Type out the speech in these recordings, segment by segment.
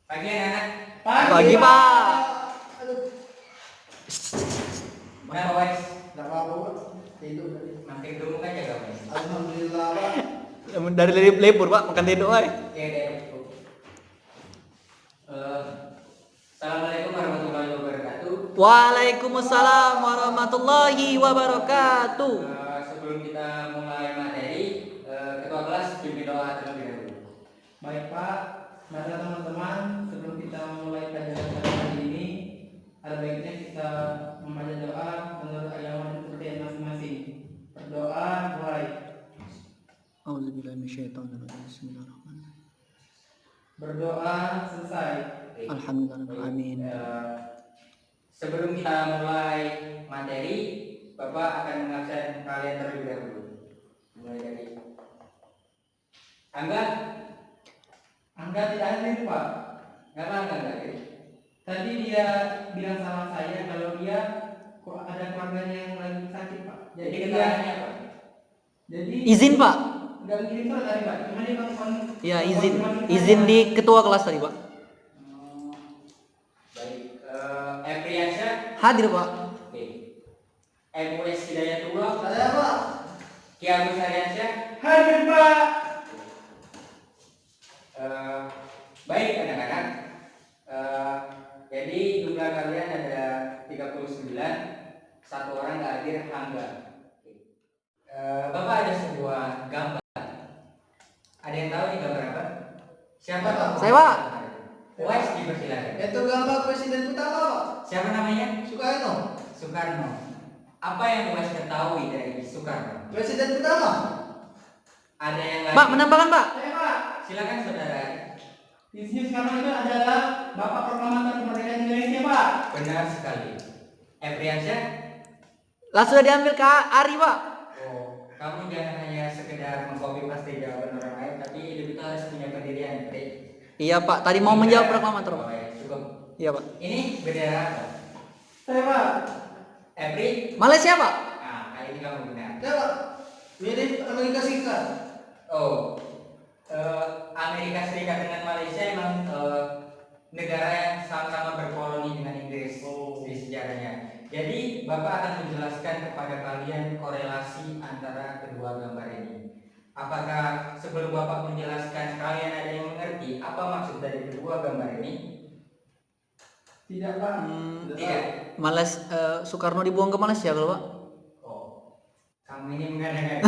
Pagi anak-anak. Pagi, Pak. Aduh, Kenapa Wes? nggak apa-apa, Pak. Tidur tadi. Makin gemuk aja kamu. Alhamdulillah, Pak. Dari libur, Pak, makan tidur aja. Oke deh. Assalamualaikum warahmatullahi wabarakatuh. Waalaikumsalam warahmatullahi wabarakatuh. Sebelum kita mulai materi, ketua kelas pimpin doa terlebih dahulu. Baik, Pak. Mari teman-teman, sebelum kita mulai pelajaran pada hari ini, ada baiknya kita membaca doa menurut agama dan kepercayaan masing-masing. Berdoa mulai. Auzubillahi minasyaitonirrajim. Bismillahirrahmanirrahim. Berdoa selesai. Oke. Alhamdulillahirrahmanirrahim. Sebelum kita mulai materi, Bapak akan mengabsen kalian terlebih dahulu. Mulai dari Angga tidak hadir, Pak. nggak apa enggak. Tadi dia bilang sama saya kalau dia kok ada keluarganya yang lagi sakit, Pak. Jadi keterangannya apa? Jadi Izin, Pak. nggak ngirim surat tadi, Pak. Cuma dia telepon. Ya, izin di ketua kelas tadi, Pak. Baik. Epriansyah. Hadir, Pak. Oke. MUS Hidayatullah. Saya, Pak. Ki Agus Haryansyah. Hadir, Pak. Baik anak-anak. Jadi jumlah kalian ada 39. Satu orang nggak hadir, Hangga. Oke. Bapak ada sebuah gambar. Ada yang tahu nih gambar apa? Siapa tahu? Saya, Pak. Wes dipersilakan. Itu gambar presiden pertama, Pak. Siapa namanya? Soekarno. Soekarno. Apa yang Wes ketahui dari Soekarno? Presiden pertama. Ada yang lain? Pak, menambahkan, Pak. Saya, Pak. Silakan saudara. Di sini sekarang itu adalah Bapak Proklamator Kemerdekaan Indonesia, Pak. Benar sekali. Epriansyah. Lah sudah diambil ke Ari, Pak. Oh, kamu jangan hanya sekedar mengcopy paste jawaban orang lain, tapi hidup itu harus punya pendirian. Pri. Iya, Pak. Tadi mau menjawab proklamator, Pak. Oh, ya, cukup. Iya, Pak. Ini bendera apa? Saya, Pak. Epri. Malaysia, Pak. Nah, kali ini kamu benar. Saya, Pak. Mirip Amerika Serikat. Oh, Amerika Serikat dengan Malaysia emang negara yang sama-sama berkoloni dengan Inggris di sejarahnya. Jadi Bapak akan menjelaskan kepada kalian korelasi antara kedua gambar ini. Apakah sebelum Bapak menjelaskan kalian ada yang mengerti apa maksud dari kedua gambar ini? Tidak, Pak. Tidak. Soekarno dibuang ke Malaysia kalau, Pak. Oh, kamu ini mengada-ngada.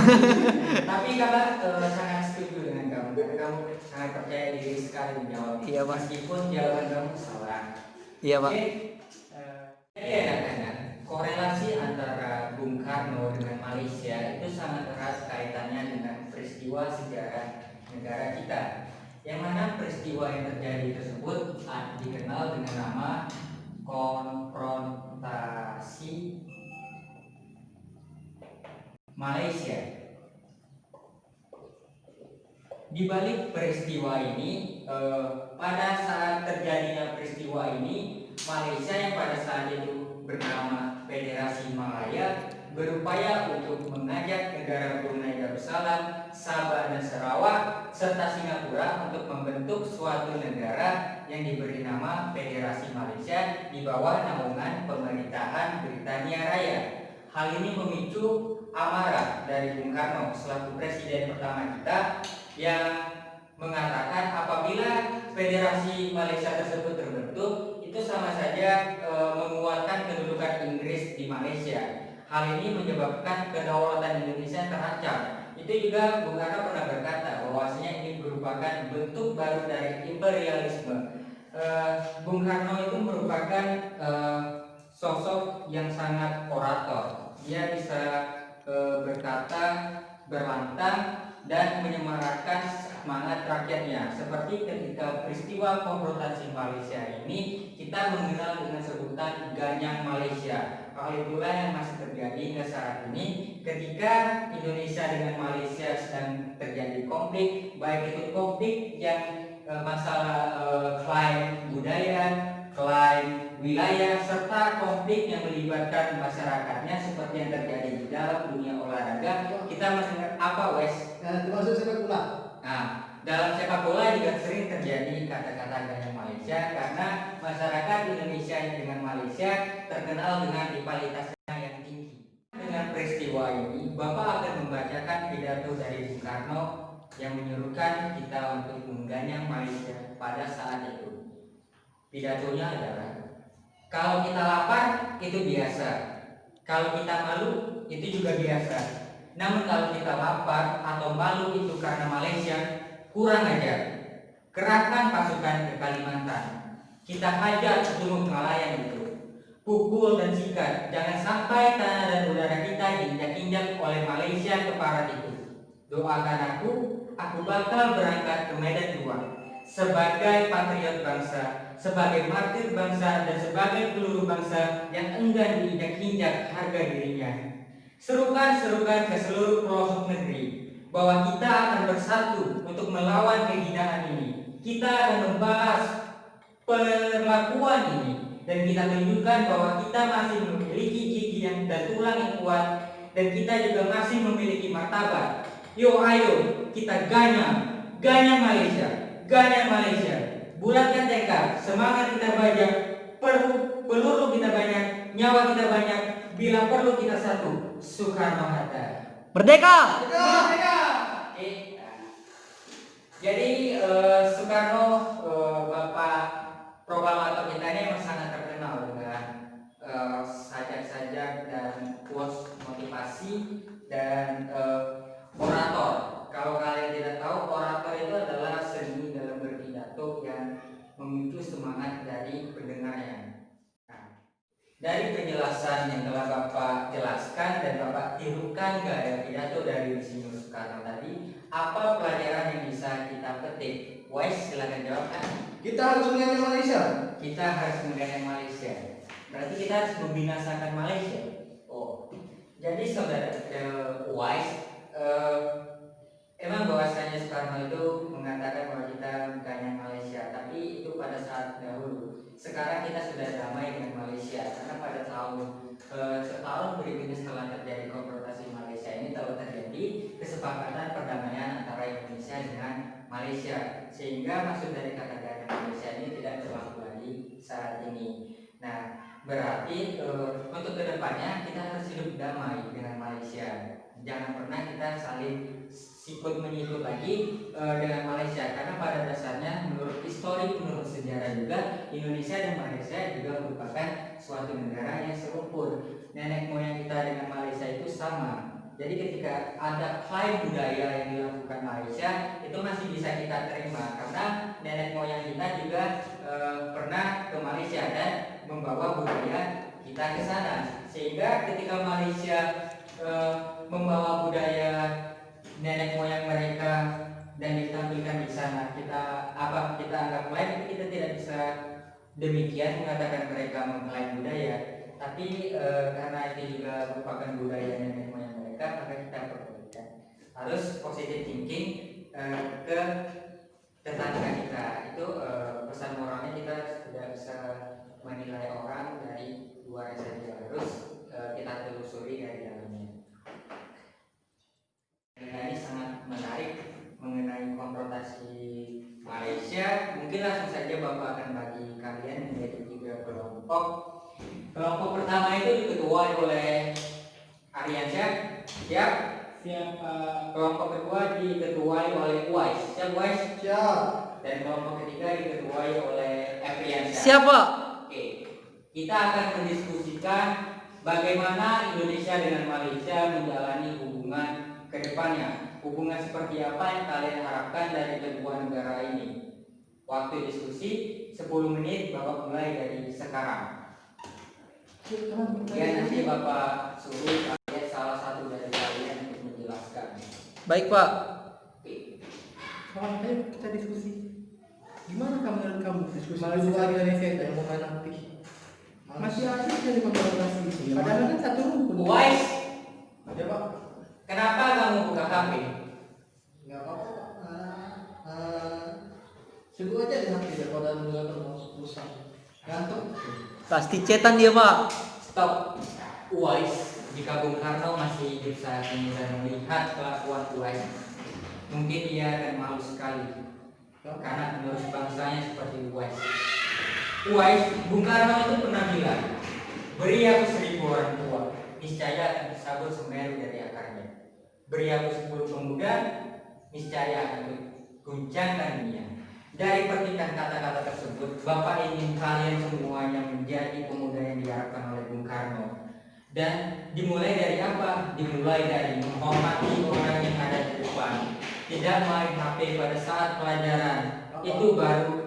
Tapi Kakak sangat setuju dengan kamu. Karena kamu sangat percaya diri sekali menjawab. Iya, Pak. Meskipun jawaban kamu salah. Iya, Pak. Oke. Jadi anak-anak, korelasi antara Bung Karno dengan Malaysia itu sangat erat kaitannya dengan peristiwa sejarah negara kita. Yang mana peristiwa yang terjadi tersebut dikenal dengan nama konfrontasi Malaysia. Di balik peristiwa ini, pada saat terjadinya peristiwa ini, Malaysia yang pada saat itu bernama Federasi Malaya berupaya untuk mengajak negara Brunei Darussalam, Sabah dan Sarawak serta Singapura untuk membentuk suatu negara yang diberi nama Federasi Malaysia di bawah naungan pemerintahan Britania Raya. Hal ini memicu amarah dari Bung Karno selaku presiden pertama kita yang mengatakan apabila Federasi Malaysia tersebut terbentuk itu sama saja menguatkan kedudukan Inggris di Malaysia. Hal ini menyebabkan kedaulatan Indonesia terancam. Itu juga Bung Karno pernah berkata bahwasanya ini merupakan bentuk baru dari imperialisme. Bung Karno itu merupakan sosok yang sangat orator. Dia bisa berkata, berlantang dan menyemarakan semangat rakyatnya. Seperti ketika peristiwa konfrontasi Malaysia ini kita mengenal dengan sebutan Ganyang Malaysia. Hal itulah yang masih terjadi hingga saat ini ketika Indonesia dengan Malaysia sedang terjadi konflik, baik itu konflik yang masalah klaim budaya, klaim wilayah, serta konflik yang melibatkan masyarakatnya seperti yang terjadi di dalam dunia olahraga. Kita mendengar apa, Wes? Termasuk sepak bola. Nah, dalam sepak bola juga sering terjadi kata-kata ganyang Malaysia karena masyarakat Indonesia dengan Malaysia terkenal dengan rivalitasnya yang tinggi. Dengan peristiwa ini, Bapak akan membacakan pidato dari Bung Karno yang menyuruhkan kita untuk mengganyang Malaysia pada saat itu. Pidatonya adalah, kalau kita lapar itu biasa, kalau kita malu itu juga biasa. Namun kalau kita lapar atau malu itu karena Malaysia, kurang ajar. Kerahkan pasukan ke Kalimantan. Kita hajar seluruh nelayan itu. Pukul dan sikat, jangan sampai tanah dan udara kita diinjak-injak oleh Malaysia ke barat itu. Doakan aku bakal berangkat ke medan juang sebagai patriot bangsa, sebagai martir bangsa, dan sebagai peluru bangsa yang enggan diinjak-injak harga dirinya. Serukan ke seluruh pelosok negeri bahwa kita akan bersatu untuk melawan kehinaan ini. Kita akan membahas perlakuan ini dan kita tunjukkan bahwa kita masih memiliki gigi dan tulang yang kuat, dan kita juga masih memiliki martabat. Ayo kita ganyang Malaysia. Bulatkan tekad, semangat kita banyak, peluru kita banyak, nyawa kita banyak, bila perlu kita satu. Soekarno-Hatta. Merdeka! Oke. Jadi Soekarno, Bapak proklamator kita ini memang sangat terkenal dengan sajak-sajak dan quotes motivasi dan orator. Kalau kalian tidak tahu, orator itu adalah seni dalam berpidato yang memicu semangat dari pendengarnya. Dari penjelasan yang telah Bapak jelaskan dan Bapak tirukan gaya pidato dari Insinyur Soekarno tadi, apa pelajaran yang bisa kita petik? Wise, silakan jawab. Kita harus mengganyang Malaysia. Kita harus mengganyang Malaysia. Berarti kita harus membinasakan Malaysia. Oh, jadi saudara Wise, emang bahwasanya Soekarno itu mengatakan bahwa kita mengganyang Malaysia, tapi itu pada saat dahulu. Sekarang kita sudah damai dengan Malaysia karena pada setahun berikutnya setelah terjadi konfrontasi Malaysia ini telah terjadi kesepakatan perdamaian antara Indonesia dengan Malaysia, sehingga maksud dari kata ganyang Malaysia ini tidak berlaku lagi saat ini. Nah, berarti untuk kedepannya kita harus hidup damai dengan Malaysia. Jangan pernah kita saling sikut menyikut lagi dengan Malaysia, karena pada dasarnya menurut histori, menurut sejarah juga, Indonesia dan Malaysia juga merupakan suatu negara yang serumpun. Nenek moyang kita dengan Malaysia itu sama. Jadi ketika ada klaim budaya yang dilakukan Malaysia, itu masih bisa kita terima karena nenek moyang kita juga pernah ke Malaysia dan membawa budaya kita ke sana. Sehingga ketika Malaysia membawa budaya nenek moyang mereka dan ditampilkan di sana, kita anggap lain, kita tidak bisa demikian mengatakan mereka mengklaim budaya, tapi karena itu juga merupakan budaya nenek moyang mereka, maka kita perbolehkan. Harus positive thinking ke tetangga kita. Itu pesan moralnya, kita tidak bisa menilai orang dari luar saja, harus kita telusuri dari dalamnya. Ini sangat menarik mengenai konfrontasi Malaysia. Mungkin langsung saja Bapak akan bagi kalian menjadi 3 kelompok. Kelompok pertama itu diketuai oleh Aryansyah. Siap? Siap. Kelompok kedua diketuai oleh Wise. Siap Wise? Siap. Dan kelompok ketiga diketuai oleh Aryansyah. Siap, Pak. Oke. Kita akan mendiskusikan bagaimana Indonesia dengan Malaysia menjalani hubungan ke depannya. Hubungan seperti apa yang kalian harapkan dari kedua negara ini? Waktu diskusi 10 menit, Bapak mulai dari sekarang. Ya, nanti Bapak suruh kalian salah satu dari kalian untuk menjelaskan. Baik, Pak. Oke. Kawan, ayo kita diskusi. Gimana kamu menurut kamu diskusi Malaysia Indonesia itu? yang menanti Masih asik jadi konfrontasi. Padahal kan satu rumpun. Wise, Ya Pak. kenapa kamu buka HP? nggak apa-apa sibuk aja di hati daripada nggak termasuk rusak ngantuk. Pasti cetan dia, Pak. Stop. Wise, jika Bung Karno masih hidup saat ini dan melihat kelakuan Wise, mungkin dia akan malu sekali karena penerus bangsa misalnya seperti Uwais. Bung Karno itu pernah bilang, beri aku 1000 orang tua, niscaya akan disabut Semeru dari akarnya. Beri aku 10 pemuda, niscaya akan guncangkan dunia. Dari petikan kata-kata tersebut, Bapak ingin kalian semuanya menjadi pemuda yang diharapkan oleh Bung Karno. Dan dimulai dari apa? Dimulai dari menghormati orang yang ada di depan, tidak main HP pada saat pelajaran. Itu baru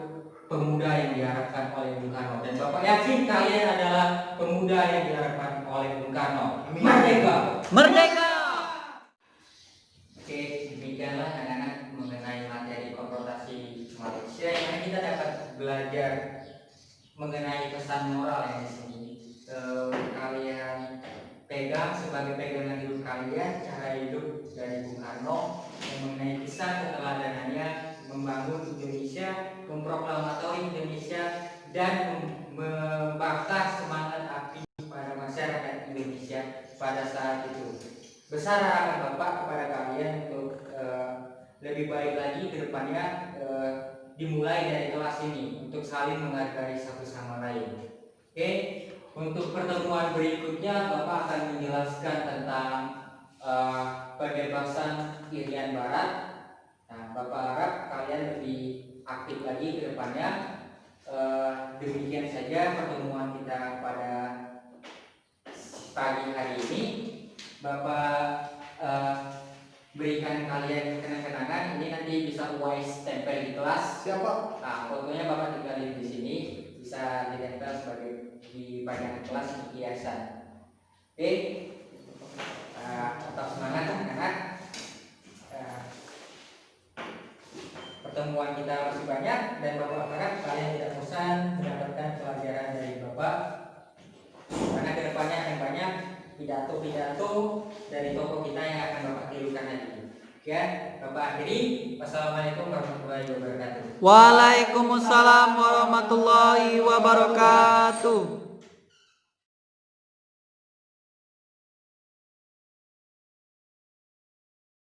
pemuda yang diharapkan oleh Bung Karno. Dan Bapak yakin kalian adalah pemuda yang diharapkan oleh Bung Karno. Merdeka! Merdeka! Oke, demikianlah anak-anak mengenai materi konfrontasi Malaysia yang kita dapat belajar mengenai pesan moral yang di sini. Kalian pegang sebagai pegangan hidup kalian cara hidup dari Bung Karno yang mengenai kisah keteladanannya membangun Indonesia, memproklamatori Indonesia, dan membakar semangat api pada masyarakat Indonesia pada saat itu. Besar harapan Bapak kepada kalian untuk lebih baik lagi ke depannya, dimulai dari kelas ini untuk saling menghargai satu sama lain. Oke, untuk pertemuan berikutnya Bapak akan menjelaskan tentang pembebasan Irian Barat. Nah, Bapak harap kalian lebih aktif lagi ke depannya. Demikian saja pertemuan kita pada pagi hari ini. Bapak berikan kalian kenang-kenangan. Ini nanti bisa Uwais tempel di kelas. Siapa? Nah, fotonya Bapak tinggalin di sini, bisa ditempel sebagai di bagian kelas hiasan. Oke, tetap semangat anak-anak. Pertemuan kita masih banyak dan Bapak harap kalian tidak bosan mendapatkan pelajaran dari Bapak, karena kedepannya akan banyak pidato-pidato dari tokoh kita yang akan Bapak tirukan nanti. Ya, Bapak akhiri. Wassalamualaikum warahmatullahi wabarakatuh. Waalaikumsalam warahmatullahi wabarakatuh.